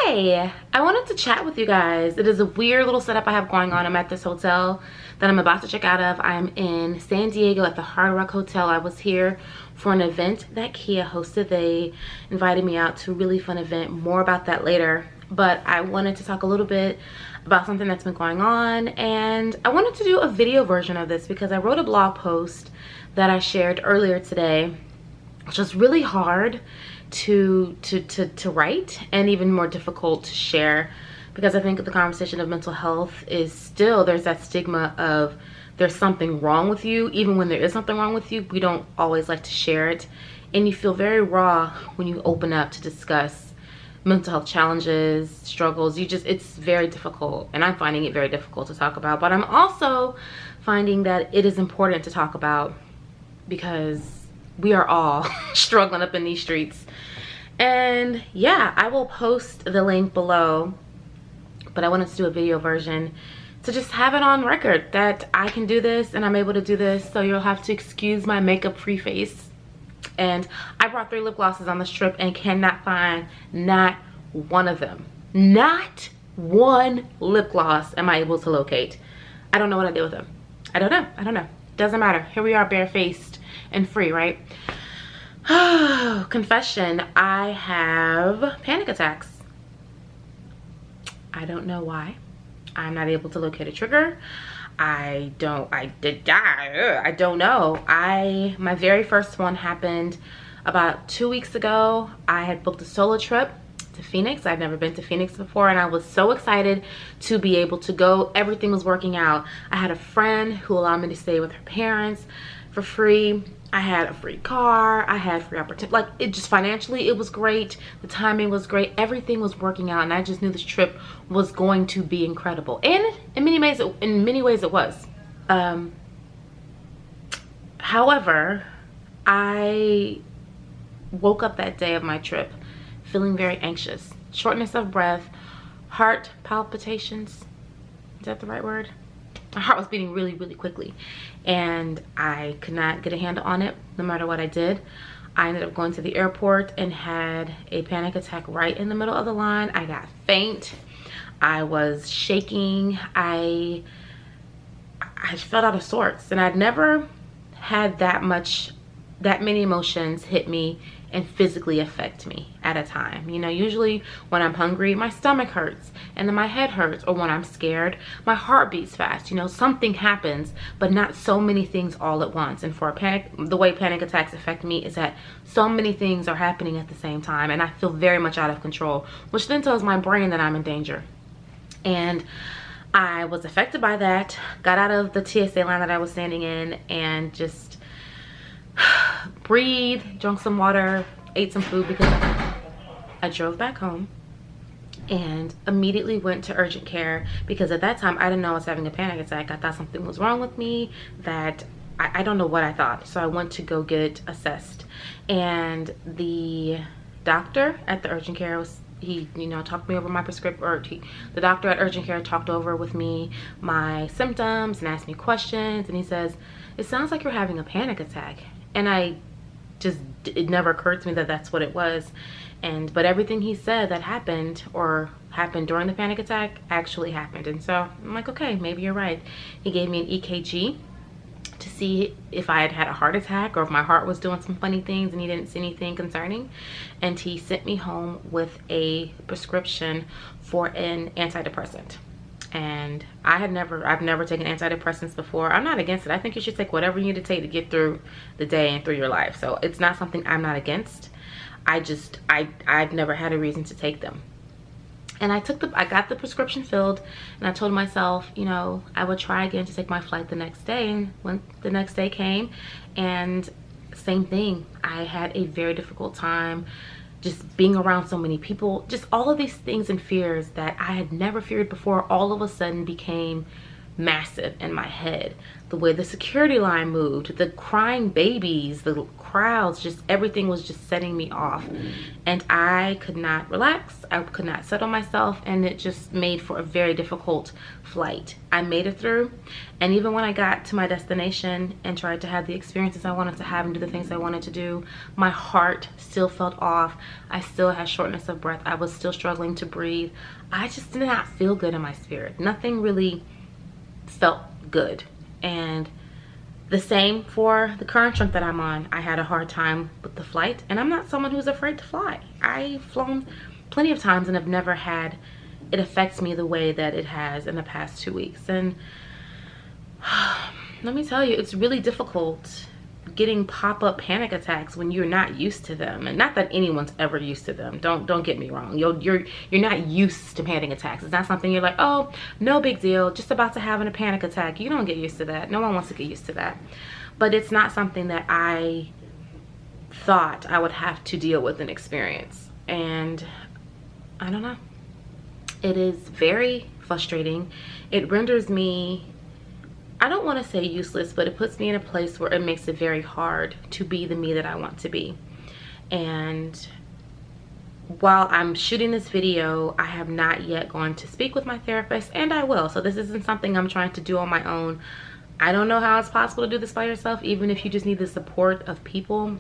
Hey, I wanted to chat with you guys. It is a weird little setup I have going on. I'm at this hotel that I'm about to check out of. I'm in San Diego at the Hard Rock Hotel. I was here for an event that Kia hosted. They invited me out to a really fun event. More about that later. But I wanted to talk a little bit about something that's been going on. And I wanted to do a video version of this because I wrote a blog post that I shared earlier today, which was really hard to write and even more difficult to share, because I think the conversation of mental health is still, there's that stigma of there's something wrong with you. Even when there is something wrong with you, we don't always like to share it, and you feel very raw when you open up to discuss mental health challenges, struggles. It's very difficult, and I'm finding it very difficult to talk about. But I'm also finding that it is important to talk about because we are all struggling up in these streets. And yeah, I will post the link below, but I wanted to do a video version to just have it on record that I can do this and I'm able to do this. So you'll have to excuse my makeup free face. And I brought 3 lip glosses on this trip and cannot find not one of them. Not one lip gloss am I able to locate. I don't know what I did with them. I don't know. Doesn't matter. Here we are, barefaced and free, right? Confession, I have panic attacks. I don't know why. I'm not able to locate a trigger. I don't know. My very first one happened about 2 weeks ago. I had booked a solo trip to Phoenix. I've never been to Phoenix before, and I was so excited to be able to go. Everything was working out. I had a friend who allowed me to stay with her parents for free. I had a free car. I had free opportunity. Like, it just financially, it was great. The timing was great. Everything was working out, and I just knew this trip was going to be incredible. And in many ways, it was. However, I woke up that day of my trip feeling very anxious, shortness of breath, heart palpitations. Is that the right word? My heart was beating really, really quickly, and I could not get a handle on it no matter what I did. I ended up going to the airport and had a panic attack right in the middle of the line. I got faint. I was shaking. I felt out of sorts, and I'd never had that many emotions hit me and physically affect me at a time. You know, usually when I'm hungry, my stomach hurts and then my head hurts, or when I'm scared, my heart beats fast. You know, something happens, but not so many things all at once. And for a panic, the way panic attacks affect me is that so many things are happening at the same time, and I feel very much out of control, which then tells my brain that I'm in danger. And I was affected by that, got out of the TSA line that I was standing in, and just breathed, drank some water, ate some food, because I drove back home and immediately went to urgent care, because at that time I didn't know I was having a panic attack. I thought something was wrong with me, that I don't know what I thought. So I went to go get assessed, and the doctor at the urgent care he talked me over my prescription, or the doctor at urgent care talked over with me my symptoms and asked me questions, and he says, "It sounds like you're having a panic attack." And it never occurred to me that that's what it was. But everything he said that happened, or happened during the panic attack, actually happened. And so I'm like, okay, maybe you're right. He gave me an EKG to see if I had had a heart attack or if my heart was doing some funny things, and he didn't see anything concerning. And he sent me home with a prescription for an antidepressant. And I've never taken antidepressants before. I'm not against it. I think you should take whatever you need to take to get through the day and through your life. So it's not something I'm not against. I've never had a reason to take them. And I got the prescription filled, and I told myself, you know, I would try again to take my flight the next day. And when the next day came, and same thing, I had a very difficult time just being around so many people. Just all of these things and fears that I had never feared before all of a sudden became massive in my head. The way the security line moved, the crying babies, the crowds, just everything was just setting me off. And I could not relax. I could not settle myself, and it just made for a very difficult flight. I made it through, and even when I got to my destination and tried to have the experiences I wanted to have and do the things I wanted to do, my heart still felt off. I still had shortness of breath. I was still struggling to breathe. I just did not feel good in my spirit. Nothing really felt good. And the same for the current trip that I'm on. I had a hard time with the flight, and I'm not someone who's afraid to fly. I've flown plenty of times and have never had it affect me the way that it has in the past 2 weeks. And let me tell you, it's really difficult getting pop-up panic attacks when you're not used to them. And not that anyone's ever used to them, don't get me wrong. You're not used to panic attacks. It's not something you're like, oh, no big deal, just about to have a panic attack. You don't get used to that. No one wants to get used to that. But it's not something that I thought I would have to deal with and experience. And I don't know, it is very frustrating. It renders me, I don't want to say useless, but it puts me in a place where it makes it very hard to be the me that I want to be. And while I'm shooting this video, I have not yet gone to speak with my therapist, and I will. So this isn't something I'm trying to do on my own. I don't know how it's possible to do this by yourself, even if you just need the support of people.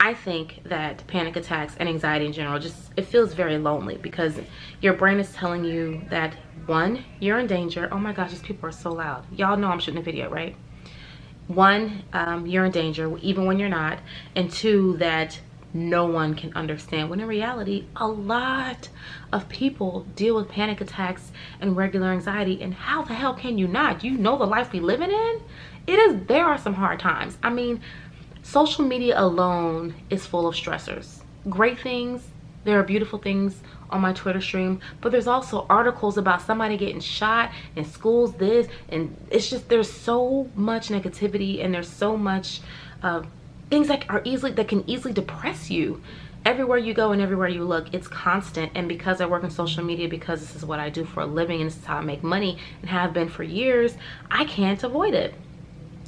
I think that panic attacks and anxiety in general, it feels very lonely, because your brain is telling you that, one, you're in danger. Oh my gosh, these people are so loud. Y'all know I'm shooting a video, right? One, you're in danger even when you're not. And two, that no one can understand, when in reality, a lot of people deal with panic attacks and regular anxiety. And how the hell can you not? You know the life we living in? There are some hard times. I mean, social media alone is full of stressors. Great things, there are beautiful things on my Twitter stream, but there's also articles about somebody getting shot in schools, this, and it's just, there's so much negativity, and there's so much things that can easily depress you. Everywhere you go and everywhere you look, it's constant. And because I work in social media, because this is what I do for a living and this is how I make money and have been for years, I can't avoid it.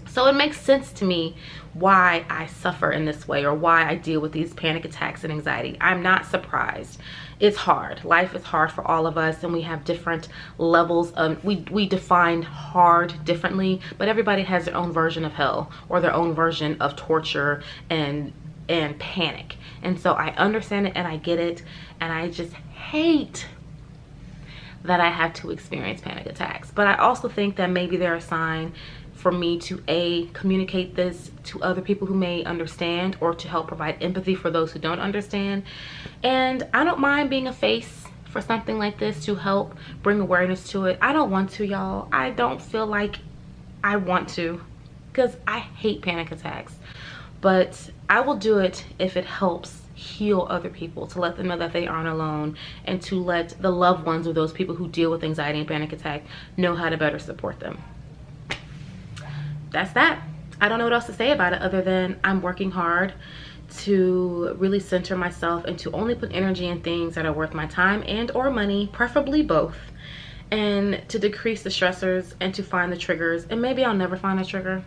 So it makes sense to me why I suffer in this way, or why I deal with these panic attacks and anxiety. I'm not surprised. It's hard. Life is hard for all of us, and we have different levels of, we define hard differently, but everybody has their own version of hell, or their own version of torture and panic. And so I understand it and I get it, and I just hate that I have to experience panic attacks. But I also think that maybe they're a sign for me to communicate this to other people who may understand, or to help provide empathy for those who don't understand. And I don't mind being a face for something like this to help bring awareness to it. I don't want to, y'all. I don't feel like I want to, because I hate panic attacks. But I will do it if it helps heal other people, to let them know that they aren't alone, and to let the loved ones of those people who deal with anxiety and panic attack know how to better support them. That's that. I don't know what else to say about it, other than I'm working hard to really center myself and to only put energy in things that are worth my time and or money, preferably both, and to decrease the stressors and to find the triggers. And maybe I'll never find a trigger.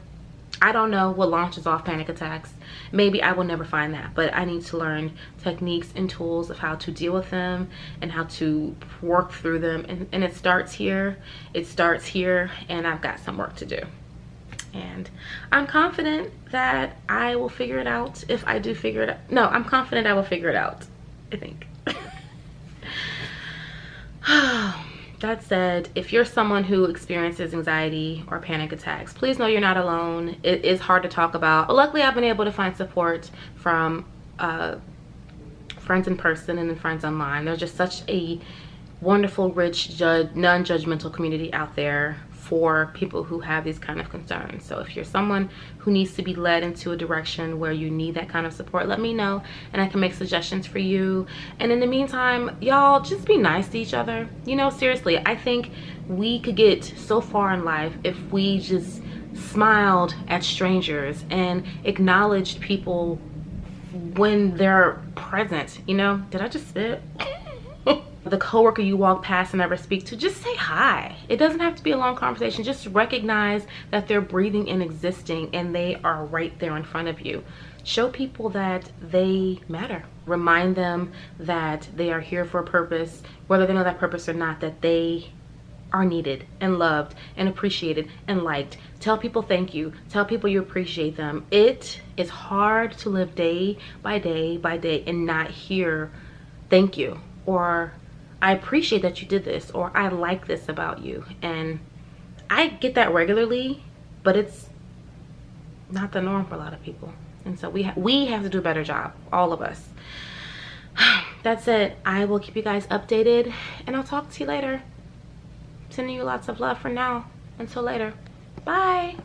I don't know what launches off panic attacks. Maybe I will never find that, but I need to learn techniques and tools of how to deal with them and how to work through them. And it starts here. It starts here, and I've got some work to do. And I'm confident that I will figure it out if I do figure it out. No, I'm confident I will figure it out, I think. That said, if you're someone who experiences anxiety or panic attacks, please know you're not alone. It is hard to talk about, but luckily I've been able to find support from friends in person and then friends online. There's just such a wonderful, rich, non-judgmental community out there for people who have these kind of concerns. So if you're someone who needs to be led into a direction where you need that kind of support, let me know and I can make suggestions for you. And in the meantime, y'all, just be nice to each other. You know, seriously, I think we could get so far in life if we just smiled at strangers and acknowledged people when they're present. You know, did I just spit? The coworker you walk past and never speak to, just say hi. It doesn't have to be a long conversation. Just recognize that they're breathing and existing and they are right there in front of you. Show people that they matter. Remind them that they are here for a purpose, whether they know that purpose or not, that they are needed and loved and appreciated and liked. Tell people thank you. Tell people you appreciate them. It is hard to live day by day by day and not hear thank you, or I appreciate that you did this, or I like this about you. And I get that regularly, but it's not the norm for a lot of people. And so we have to do a better job, all of us. That's it. I will keep you guys updated and I'll talk to you later. Sending you lots of love for now. Until later. Bye.